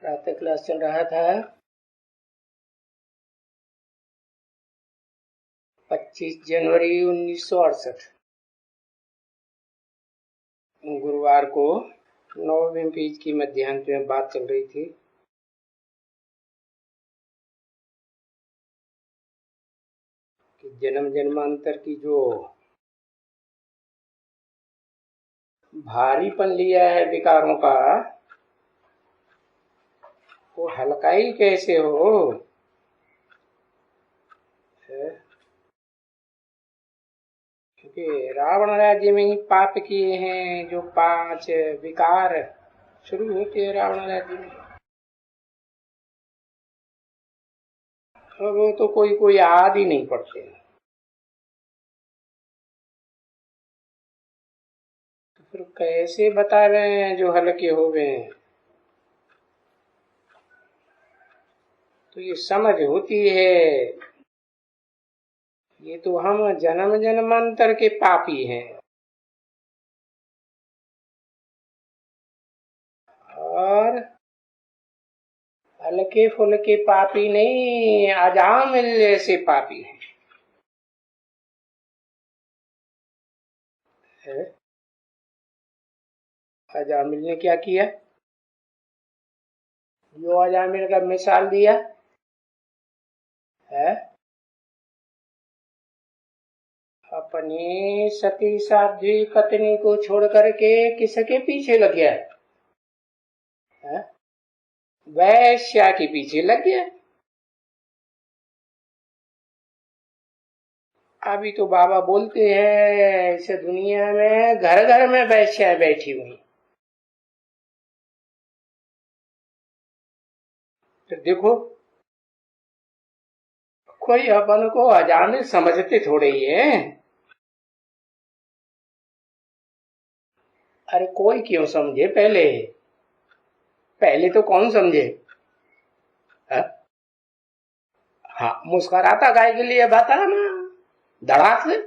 प्रातः क्लास चल रहा था 25 जनवरी 1968 गुरुवार को 9वीं पेज की मध्यांत में बात चल रही थी कि जन्म जन्मांतर की जो भारीपन लिया है विकारों का वो हल्का ही कैसे हो। क्योंकि रावण राज्य में ही पाप किए हैं जो 5 विकार शुरू होते हैं रावण राज्य में। तो वो तो कोई याद ही नहीं पड़ते। तो फिर कैसे बता रहे हैं जो हल्के हो गए हैं। तो ये समझ होती है ये तो हम जन्म जन्मांतर के पापी हैं और हल्के फुल्के पापी नहीं, अजामिल जैसे पापी हैं। अजामिल ने क्या किया? जो अजामिल का मिसाल दिया है, अपनी सती साध्वी पत्नी को छोड़ करके किसके पीछे लग गया है? वैश्या के पीछे लग गया। अभी तो बाबा बोलते हैं इस दुनिया में घर घर में वैश्या बैठी हुई। तो देखो कोई अपन को अजामिल समझते थोड़े ही है। अरे कोई क्यों समझे? पहले तो कौन समझे? हाँ, मुस्कुराता गाय के लिए बता ना, धड़ाक से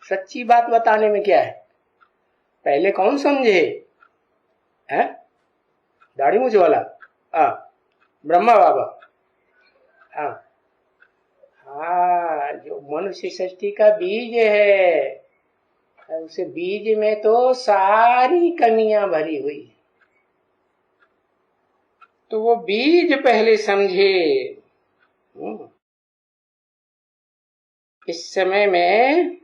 सच्ची बात बताने में क्या है। पहले कौन समझे? है दाढ़ी मूछ वाला? हाँ, ब्रह्मा बाबा। हाँ हाँ, जो मनुष्य सृष्टि का बीज है उस बीज में तो सारी कमियां भरी हुई है। तो वो बीज पहले समझे। इस समय में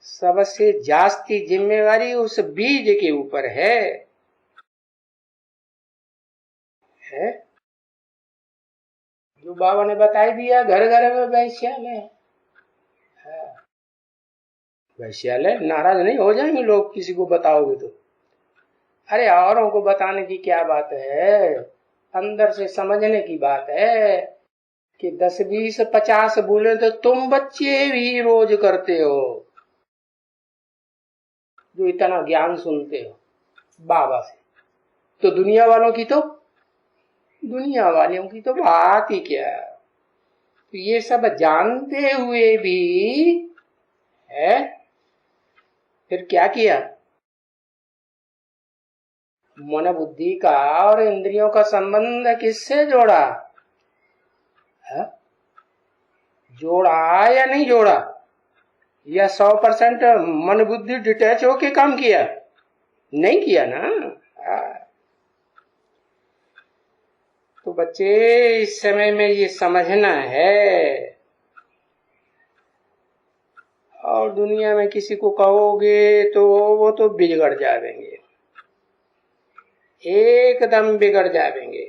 सबसे जास्ती जिम्मेवारी उस बीज के ऊपर है। जो बाबा ने बताई दिया घर घर में वैश्यालय। वैश्यालय नाराज नहीं हो जाएंगे लोग किसी को बताओगे तो। अरे औरों को बताने की क्या बात है, अंदर से समझने की बात है कि 10 20 50 बोले तो तुम बच्चे भी रोज करते हो जो इतना ज्ञान सुनते हो बाबा से। तो दुनिया वालों की तो बात ही क्या। तो ये सब जानते हुए भी है फिर क्या किया? मन बुद्धि का और इंद्रियों का संबंध किससे जोड़ा है? जोड़ा या नहीं जोड़ा? या 100% मन बुद्धि डिटैच होके काम किया? नहीं किया ना। तो बच्चे इस समय में ये समझना है। और दुनिया में किसी को कहोगे तो वो तो बिगड़ जाएंगे, एकदम बिगड़ जाएंगे।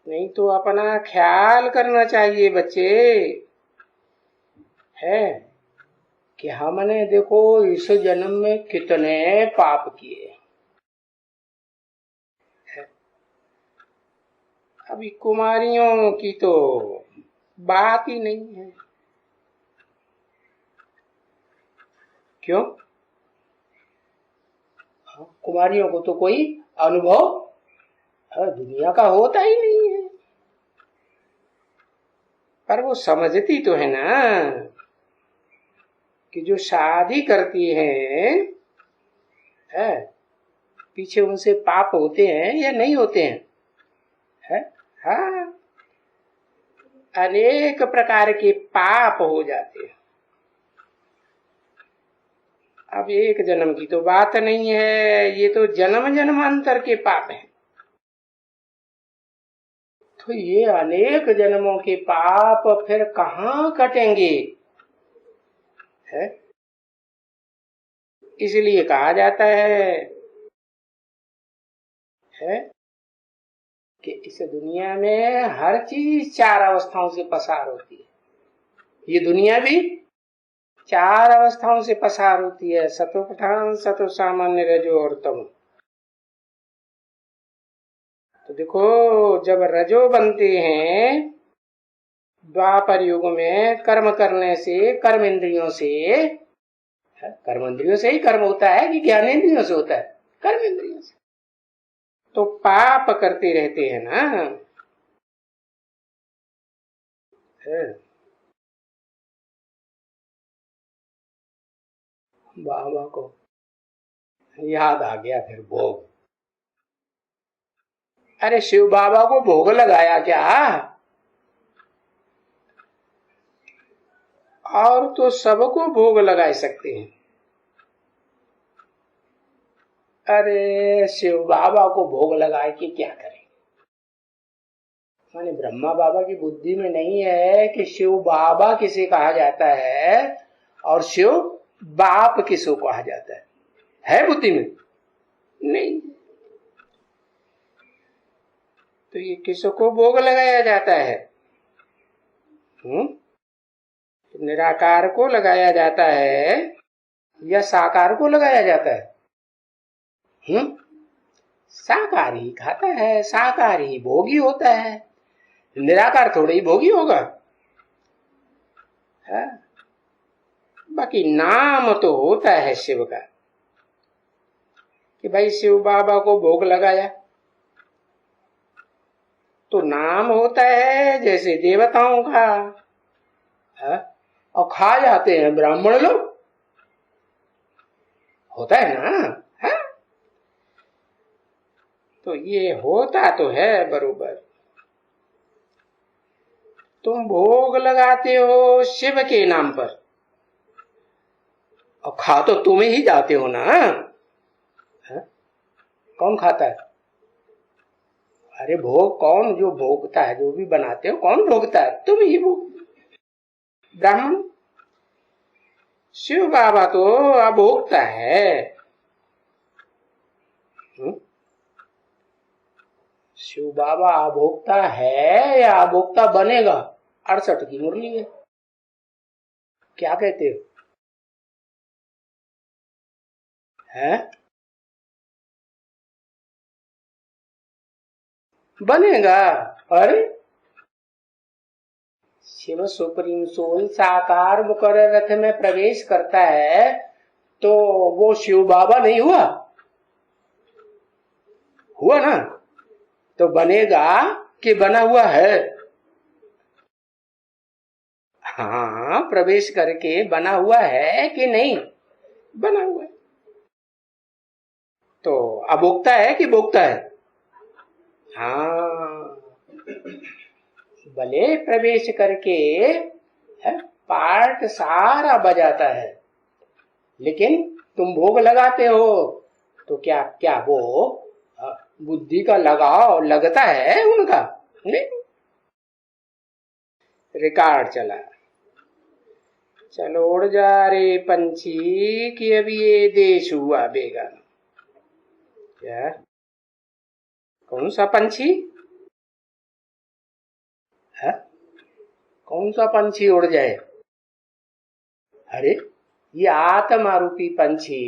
नहीं तो अपना ख्याल करना चाहिए बच्चे है कि हमने देखो इस जन्म में कितने पाप किए। अभी कुमारियों की तो बात ही नहीं है। क्यों? कुमारियों को तो कोई अनुभव दुनिया का होता ही नहीं है। पर वो समझती तो है ना कि जो शादी करती है पीछे उनसे पाप होते हैं या नहीं होते हैं? है? हाँ, अनेक प्रकार के पाप हो जाते हैं। अब एक जन्म की तो बात नहीं है, ये तो जन्म जन्मांतर के पाप हैं। तो ये अनेक जन्मों के पाप फिर कहाँ कटेंगे? है? इसलिए कहा जाता है कि इस दुनिया में हर चीज 4 अवस्थाओं से पसार होती है। ये दुनिया भी 4 अवस्थाओं से पसार होती है, सतो प्रधान, सतो सामान्य, रजो और तमो। तो देखो, जब रजो बनते हैं द्वापर युग में, कर्म करने से, कर्म इंद्रियों से, कर्म इंद्रियों से ही कर्म होता है कि ज्ञान इंद्रियों से होता है? कर्म इंद्रियों से। तो पाप करते रहते हैं ना। बाबा को याद आ गया फिर भोग। अरे शिव बाबा को भोग लगाया क्या? और तो सबको भोग लगा सकते हैं। अरे शिव बाबा को भोग लगाए कि क्या करें? माने ब्रह्मा बाबा की बुद्धि में नहीं है कि शिव बाबा किसे कहा जाता है और शिव बाप किसको कहा जाता है बुद्धि में? नहीं। तो ये किसको भोग लगाया जाता है? निराकार को लगाया जाता है या साकार को लगाया जाता है? साकार ही खाता है, साकार ही भोगी होता है, निराकार थोड़ा ही भोगी होगा। है? बाकी नाम तो होता है शिव का कि भाई शिव बाबा को भोग लगाया, तो नाम होता है जैसे देवताओं का। है? और खा जाते हैं ब्राह्मण लोग, होता है ना? है? तो ये होता तो है बरोबर। तुम भोग लगाते हो शिव के नाम पर और खा तो तुम ही जाते हो ना। है? कौन खाता है? अरे भोग कौन जो भोगता है? जो भी बनाते हो कौन भोगता है? तुम ही भोग, ब्राह्मण। शिव बाबा तो अभोक्ता है। शिव बाबा अभोक्ता है या अभोक्ता बनेगा? 68 की मुरली है। क्या कहते हो? है? बनेगा। अरे शिव सुप्रीम सोल साकार मुकर रथ में प्रवेश करता है तो वो शिव बाबा नहीं हुआ? हुआ ना? तो बनेगा कि बना हुआ है? हाँ, प्रवेश करके बना हुआ है कि नहीं? बना हुआ है। तो अभोक्ता है कि भोक्ता है? हाँ, भले प्रवेश करके है, पार्ट सारा बजाता है, लेकिन तुम भोग लगाते हो तो क्या क्या वो बुद्धि का लगाव लगता है उनका? नहीं। रिकॉर्ड चला, चलो उड़ जा रे पंछी कि अभी ये देश हुआ बेगाना। क्या? कौन सा पंछी है? कौन सा पंछी उड़ जाए? अरे ये आत्मा रूपी पंछी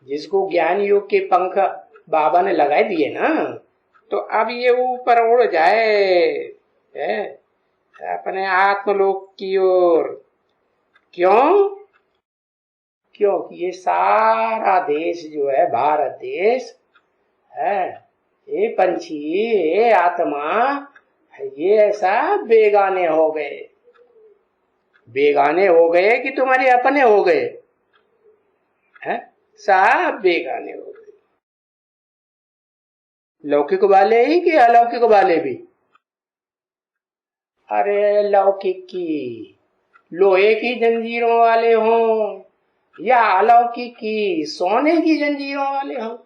जिसको ज्ञान योग के पंख बाबा ने लगाए दिए ना, तो अब ये ऊपर उड़ जाए है? अपने आत्मलोक की ओर। क्यों? क्योंकि ये सारा देश जो है भारत देश है, ये पंछी, ये आत्मा, ये ऐसा बेगाने हो गए। बेगाने हो गए कि तुम्हारे अपने हो गए हैं? सब बेगाने हो गए। लौकिक वाले ही कि अलौकिक वाले भी? अरे लौकिक की, लोहे की जंजीरों वाले हों या अलौकिक की, सोने की जंजीरों वाले हों,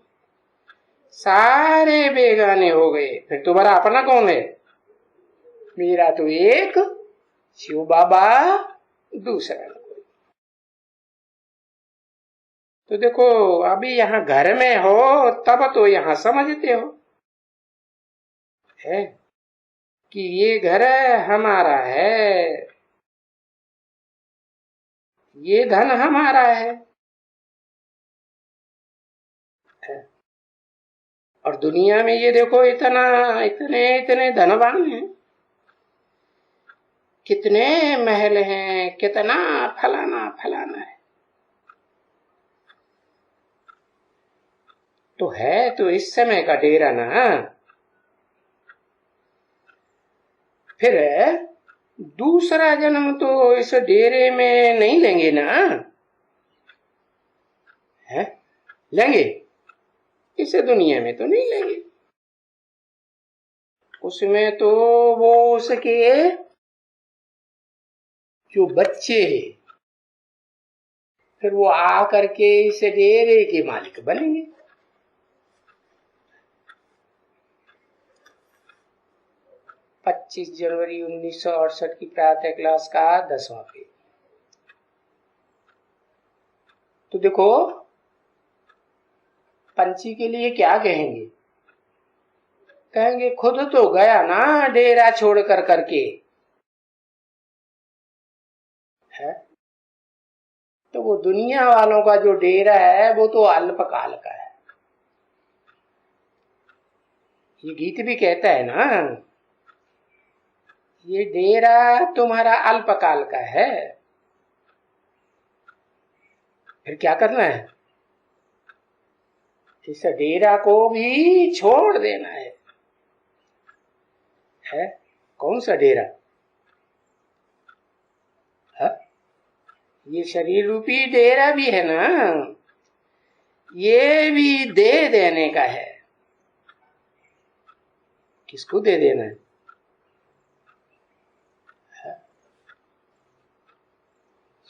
सारे बेगाने हो गए। फिर तुम्हारा अपना कौन है? मेरा तो एक शिव बाबा, दूसरा। तो देखो, अभी यहाँ घर में हो तब तो यहाँ समझते हो है कि ये घर हमारा है, ये धन हमारा है। और दुनिया में ये देखो, इतना इतने इतने धनवान हैं, कितने महल हैं, कितना फलाना फलाना है। तो है तो इस समय का डेरा ना। फिर दूसरा जन्म तो इस डेरे में नहीं लेंगे ना? है लेंगे? इस दुनिया में तो नहीं लेंगे। उसमें तो वो उसके जो बच्चे हैं, फिर वो आ करके इस डेरे के मालिक बनेंगे। पच्चीस जनवरी 1968 की प्रातः क्लास का 10वां पेज। तो देखो, पंछी के लिए क्या कहेंगे? कहेंगे खुद तो गया ना डेरा छोड़ कर करके, है? तो वो दुनिया वालों का जो डेरा है वो तो अल्पकाल का है। ये गीत भी कहता है ना, ये डेरा तुम्हारा अल्पकाल का है। फिर क्या करना है? इस डेरा को भी छोड़ देना है? कौन सा डेरा है? ये शरीर रूपी डेरा भी है ना, ये भी दे देने का है। किसको दे देना है?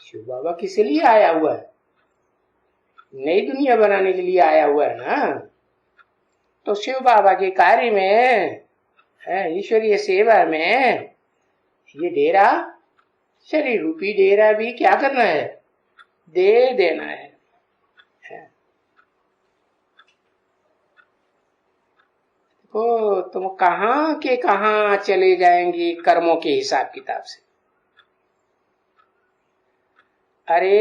शिव बाबा किस लिए आया हुआ है? नई दुनिया बनाने के लिए आया हुआ है ना। तो शिव बाबा के कार्य में, ईश्वरीय सेवा में, ये डेरा, शरीर रूपी डेरा भी क्या करना है? दे देना है। तो तुम कहां के कहां चले जाएंगी कर्मों के हिसाब किताब से। अरे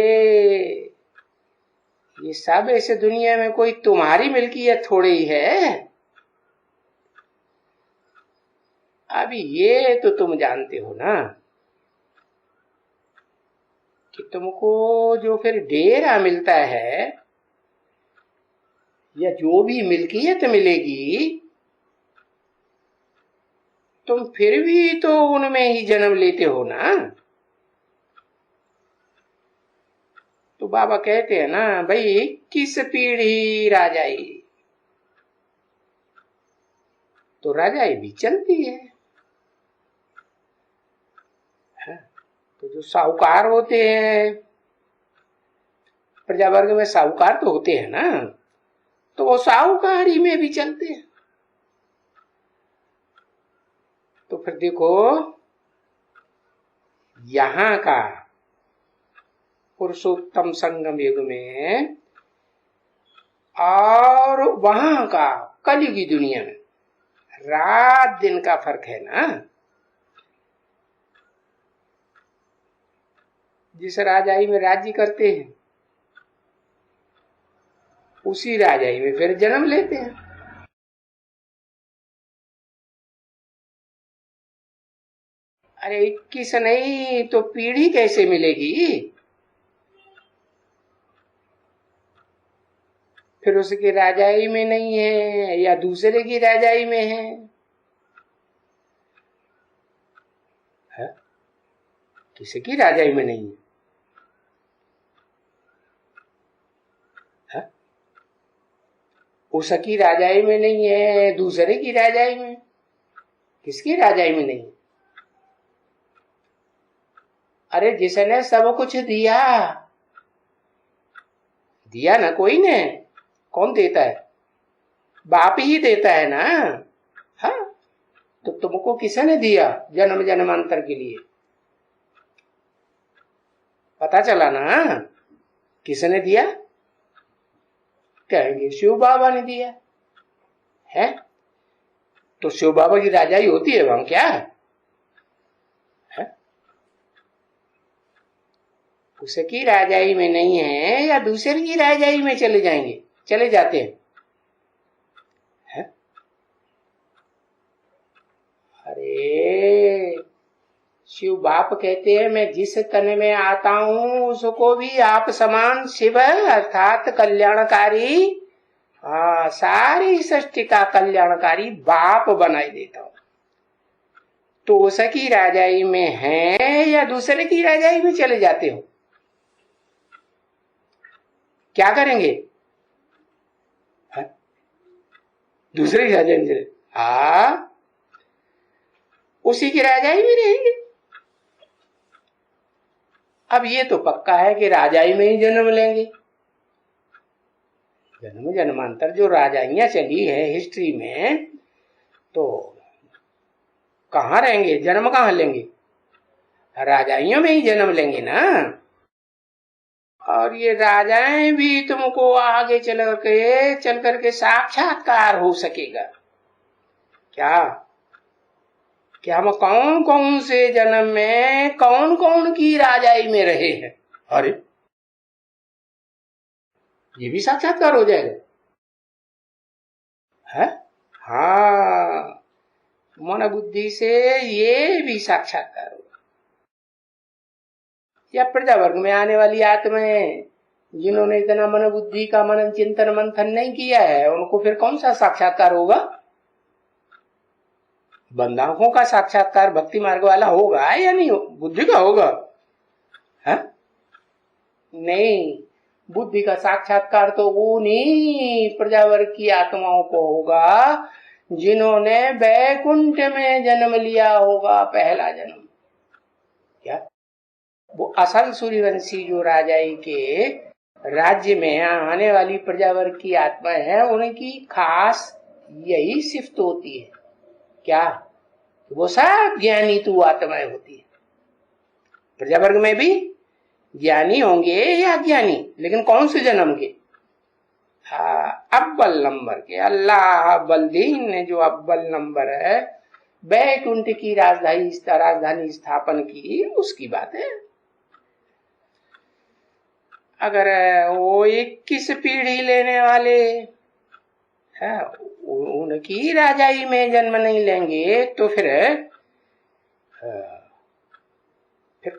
ये सब ऐसे दुनिया में कोई तुम्हारी मिल्कियत थोड़ी ही है। अभी ये तो तुम जानते हो ना कि तुमको जो फिर डेरा मिलता है या जो भी मिल्कियत मिलेगी, तुम फिर भी तो उनमें ही जन्म लेते हो ना। तो बाबा कहते हैं ना भाई, किस पीढ़ी राजाई, तो राजाई भी चलती है। तो जो साहूकार होते हैं, प्रजा वर्ग में साहूकार तो होते हैं ना, तो वो साहूकारी में भी चलते हैं। तो फिर देखो, यहां का पुरुषोत्तम संगम युग में और वहां का कलयुगी दुनिया में रात दिन का फर्क है ना। जिस राजाई में राज्य करते हैं उसी राजाई में फिर जन्म लेते हैं। अरे 21 नहीं तो पीढ़ी कैसे मिलेगी? फिर उसकी राजाई में नहीं है या दूसरे की राजाई में है? किसी की राजाई में नहीं है? उसकी राजाई में नहीं है, दूसरे की राजाई में। किसकी राजाई में नहीं? अरे जिसने सब कुछ दिया, दिया ना कोई ने। कौन देता है? बाप ही देता है ना। हाँ, तो तुमको किसने दिया जन्म जन्मांतर के लिए? पता चला ना किसने दिया? कहेंगे शिव बाबा ने दिया है। तो शिव बाबा की राजाई होती है वहां क्या है? उसकी राजाई में नहीं है या दूसरे की राजाई में चले जाएंगे, चले जाते हैं, है? अरे शिव बाप कहते हैं मैं जिस तन में आता हूं उसको भी आप समान शिव अर्थात कल्याणकारी, सारी सृष्टि का कल्याणकारी बाप बनाई देता हूं। तो उसकी राजाई में है या दूसरे की राजाई में चले जाते हो? क्या करेंगे? दूसरे की राजाई में चले, उसी की राजाई में रहेंगे। अब ये तो पक्का है कि राजाई में ही जन्म लेंगे। जन्म जन्मांतर जो राजाइयां चली है हिस्ट्री में, तो कहां रहेंगे? जन्म कहां लेंगे? राजाइयों में ही जन्म लेंगे ना। और ये राजाएं भी तुमको आगे चल करके साक्षात्कार हो सकेगा क्या? कि हम कौन कौन से जन्म में कौन कौन की राजाई में रहे हैं। अरे ये भी साक्षात्कार हो जाएगा है? हाँ, मन बुद्धि से ये भी साक्षात्कार होगा। या प्रजा वर्ग में आने वाली आत्माएं जिन्होंने इतना मन बुद्धि का मनन चिंतन मंथन नहीं किया है, उनको फिर कौन सा साक्षात्कार होगा? बंधाओं का साक्षात्कार भक्ति मार्ग वाला होगा या नहीं? बुद्धि का होगा है? नहीं, बुद्धि का साक्षात्कार तो उन्हीं प्रजावर्ग की आत्माओं को होगा जिन्होंने वैकुंठ में जन्म लिया होगा, पहला जन्म। क्या वो असल सूर्यवंशी जो राजाई के राज्य में आने वाली प्रजावर्ग की आत्माएं हैं, उनकी खास यही सिफ्त होती है। क्या? वो सब ज्ञानी तू आत्माएं होती है। प्रजावर्ग में भी ज्ञानी होंगे या अज्ञानी, लेकिन कौन से जन्म के? अव्वल नंबर के। अल्लाह अव्वल दीन ने जो अव्वल नंबर है, वैकुंठ की राजधानी स्थापन की, उसकी बात है। अगर वो 21 पीढ़ी लेने वाले है, उनकी राजाई में जन्म नहीं लेंगे तो फिर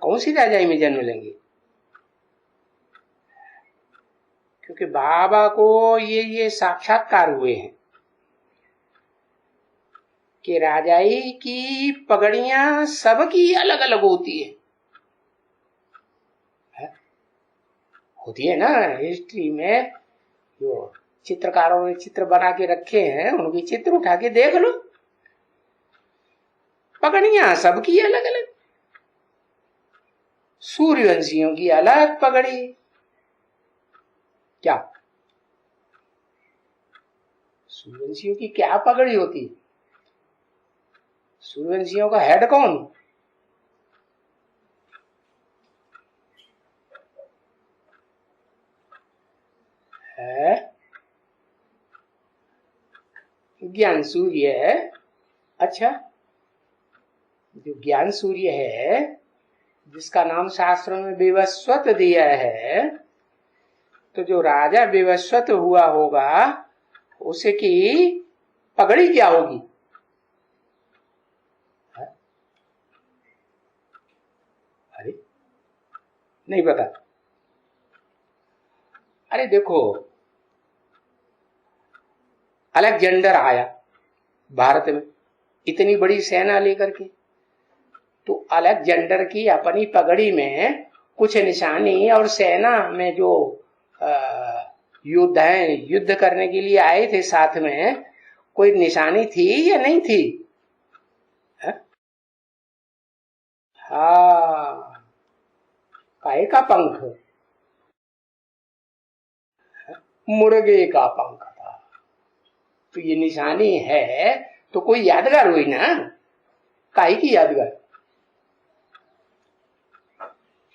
कौन सी राजाई में जन्म लेंगे? क्योंकि बाबा को ये साक्षात्कार हुए हैं कि राजाई की पगड़ियां सबकी अलग अलग होती है। होती है ना। हिस्ट्री में जो चित्रकारों ने चित्र बना के रखे हैं, उनके चित्र उठा के देख लो, पगड़ियां सबकी अलग अलग। सूर्यवंशियों की अलग पगड़ी। क्या सूर्यवंशियों की क्या पगड़ी होती है? सूर्यवंशियों का हेड कौन है? ज्ञान सूर्य है। अच्छा, जो ज्ञान सूर्य है, जिसका नाम शास्त्रों में विवस्वत दिया है, तो जो राजा विवस्वत हुआ होगा उसकी पगड़ी क्या होगी? अरे नहीं पता। अरे देखो, अलेक्जेंडर आया भारत में इतनी बड़ी सेना लेकर के, तो अलेक्जेंडर की अपनी पगड़ी में कुछ निशानी और सेना में जो युद्ध है, युद्ध करने के लिए आए थे साथ में, कोई निशानी थी या नहीं थी? है? हाँ, काहे का पंख? मुर्गे का पंख था। तो ये निशानी है तो कोई यादगार हुई ना, काहे की यादगार?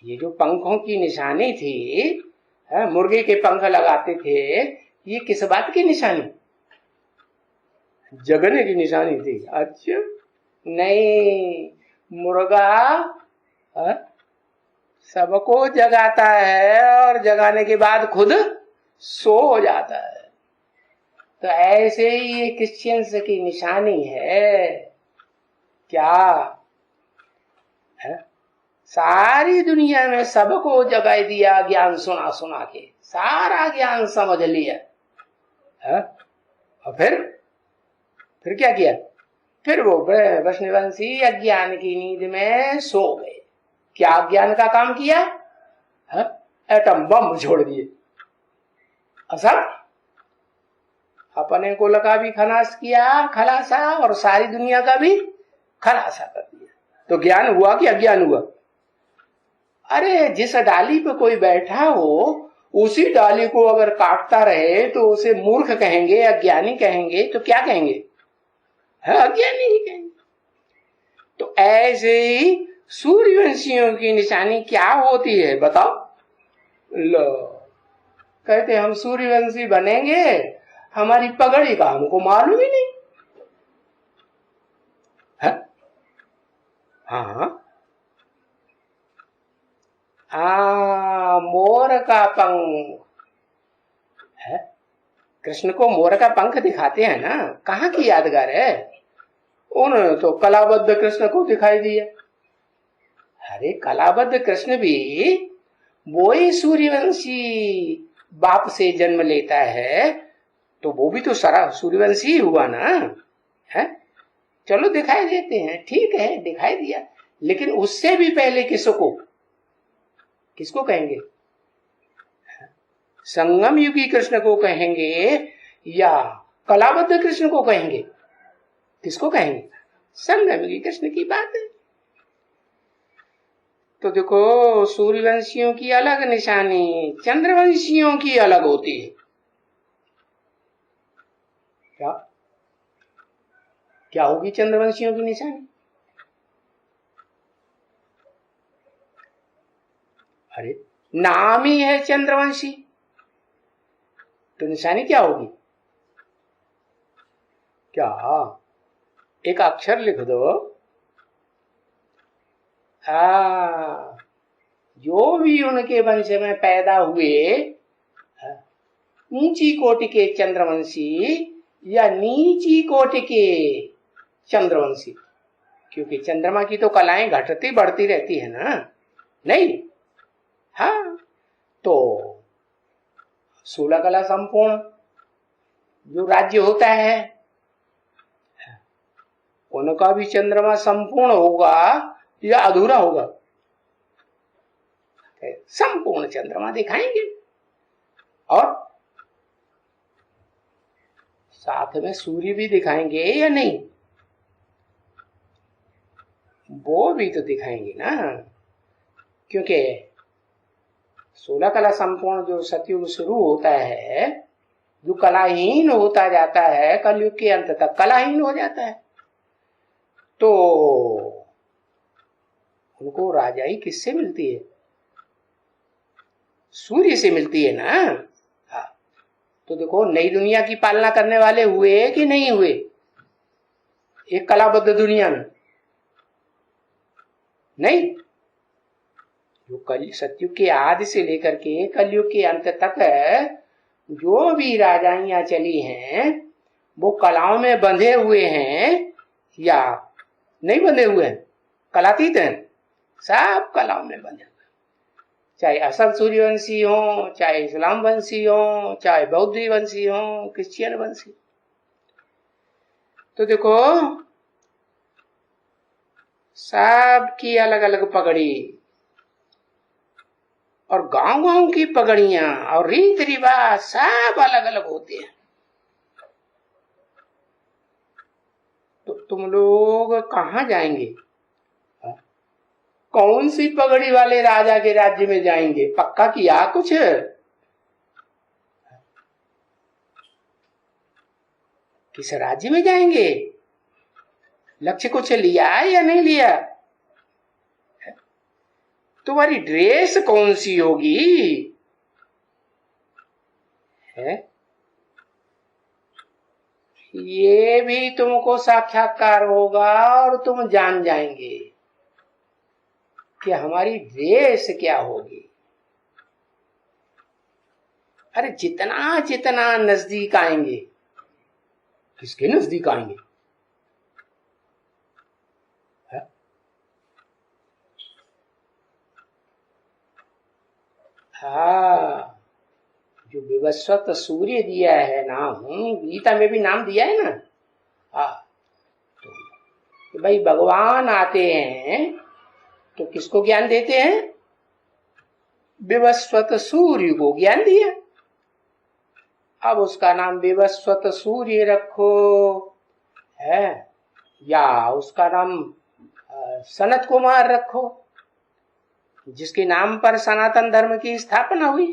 ये जो पंखों की निशानी थी, मुर्गे के पंख लगाते थे, ये किस बात की निशानी? जगने की निशानी थी। अच्छा, नहीं, मुर्गा सबको जगाता है और जगाने के बाद खुद सो जाता है। तो ऐसे ही ये क्रिश्चियंस की निशानी है। क्या है? सारी दुनिया में सबको जगा दिया, ज्ञान सुना सुना के सारा ज्ञान समझ लिया है? और फिर क्या किया? फिर वो वैष्णवंशी अज्ञान की नींद में सो गए। क्या अज्ञान का काम किया है? एटम बम छोड़ दिए। असर अपने कुल का भी खलासा और सारी दुनिया का भी खलासा कर दिया। तो ज्ञान हुआ कि अज्ञान हुआ? अरे जिस डाली पे कोई बैठा हो उसी डाली को अगर काटता रहे तो उसे मूर्ख कहेंगे, अज्ञानी कहेंगे, तो क्या कहेंगे? है, अज्ञानी ही कहेंगे। तो ऐसे ही सूर्यवंशियों की निशानी क्या होती है बताओ? लो, कहते हम सूर्यवंशी बनेंगे, हमारी पगड़ी का हमको मालूम ही नहीं है। हाँ, मोर का पंख है। कृष्ण को मोर का पंख दिखाते हैं ना, कहाँ की यादगार है? उन्होंने तो कलाबद्ध कृष्ण को दिखाई दिया। अरे कलाबद्ध कृष्ण भी वो ही सूर्यवंशी बाप से जन्म लेता है, तो वो भी तो सारा सूर्यवंशी हुआ ना है। चलो दिखाई देते हैं, ठीक है, दिखाई दिया, लेकिन उससे भी पहले किसको कहेंगे? संगम युगी कृष्ण को कहेंगे या कलाबद्ध कृष्ण को कहेंगे? किसको कहेंगे? संगम युगी कृष्ण की बात है। तो देखो, सूर्यवंशियों की अलग निशानी, चंद्रवंशियों की अलग होती है। क्या होगी चंद्रवंशियों की निशानी? अरे नाम ही है चंद्रवंशी, तो निशानी क्या होगी? क्या? एक अक्षर लिख दो। जो भी उनके वंश में पैदा हुए, ऊंची कोटि के चंद्रवंशी या नीची कोटि के चंद्रवंशी, क्योंकि चंद्रमा की तो कलाएं घटती बढ़ती रहती है ना, नहीं? हाँ, तो 16 कला संपूर्ण जो राज्य होता है, उनका भी चंद्रमा संपूर्ण होगा या अधूरा होगा? संपूर्ण चंद्रमा दिखाएंगे, और साथ में सूर्य भी दिखाएंगे या नहीं? वो भी तो दिखाएंगे ना, क्योंकि 16 कला संपूर्ण जो सतयुग शुरू होता है, जो कलाहीन होता जाता है, कलयुग के अंत तक कलाहीन हो जाता है, तो उनको राजाई किससे मिलती है? सूर्य से मिलती है ना। हाँ, तो देखो, नई दुनिया की पालना करने वाले हुए कि नहीं हुए एक कलाबद्ध दुनिया में? नहीं, जो कल सतयुग के आदि से लेकर के कलयुग के अंत तक जो भी राजाइयां चली हैं, वो कलाओं में बंधे हुए हैं या नहीं बंधे हुए हैं? कलातीत हैं, सब कलाओं में बंधे हुए, चाहे असल सूर्यवंशी हो, चाहे इस्लाम वंशी हो, चाहे बौद्ध वंशी हो, क्रिश्चियन वंशी। तो देखो, सबकी अलग अलग पगड़ी, और गांव गांव की पगड़ियां और रीत रिवाज सब अलग अलग होते हैं। तो तुम लोग कहाँ जाएंगे? कौन सी पगड़ी वाले राजा के राज्य में जाएंगे? पक्का किया कुछ? किस राज्य में जाएंगे? लक्ष्य कुछ लिया है या नहीं लिया? तुम्हारी ड्रेस कौन सी होगी? है ये भी तुमको साक्षात्कार होगा और तुम जान जाएंगे कि हमारी ड्रेस क्या होगी। अरे जितना जितना नजदीक आएंगे, किसके नजदीक आएंगे? हाँ, जो विवस्वत सूर्य दिया है नाम, गीता में भी नाम दिया है ना। हाँ, तो भाई भगवान आते हैं तो किसको ज्ञान देते हैं? विवस्वत सूर्य को ज्ञान दिया। अब उसका नाम विवस्वत सूर्य रखो है, या उसका नाम सनत कुमार रखो, जिसके नाम पर सनातन धर्म की स्थापना हुई।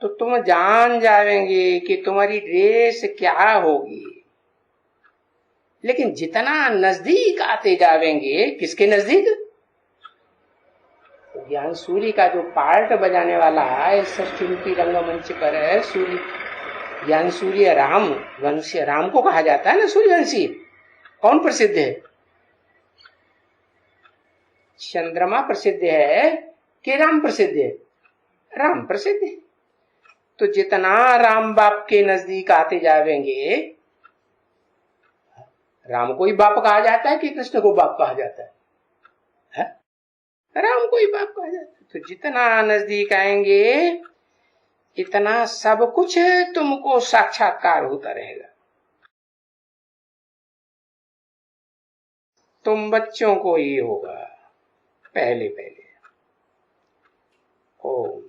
तो तुम जान जाएंगे कि तुम्हारी ड्रेस क्या होगी। लेकिन जितना नजदीक आते जाएंगे, किसके नजदीक? ज्ञान सूर्य का जो पार्ट बजाने वाला है षष्ठी रंगमंच पर है, सूर्य ज्ञान सूर्य राम वंश, राम को कहा जाता है ना सूर्यवंशी। कौन प्रसिद्ध है? चंद्रमा प्रसिद्ध है कि राम प्रसिद्ध है? राम प्रसिद्ध है। तो जितना राम बाप के नजदीक आते जाएंगे, राम को ही बाप कहा जाता है कि कृष्ण को बाप कहा जाता है? राम को ही बाप कहा जाता है। तो जितना नजदीक आएंगे इतना सब कुछ तुमको साक्षात्कार होता रहेगा। तुम बच्चों को ही होगा पहले पहले। ओम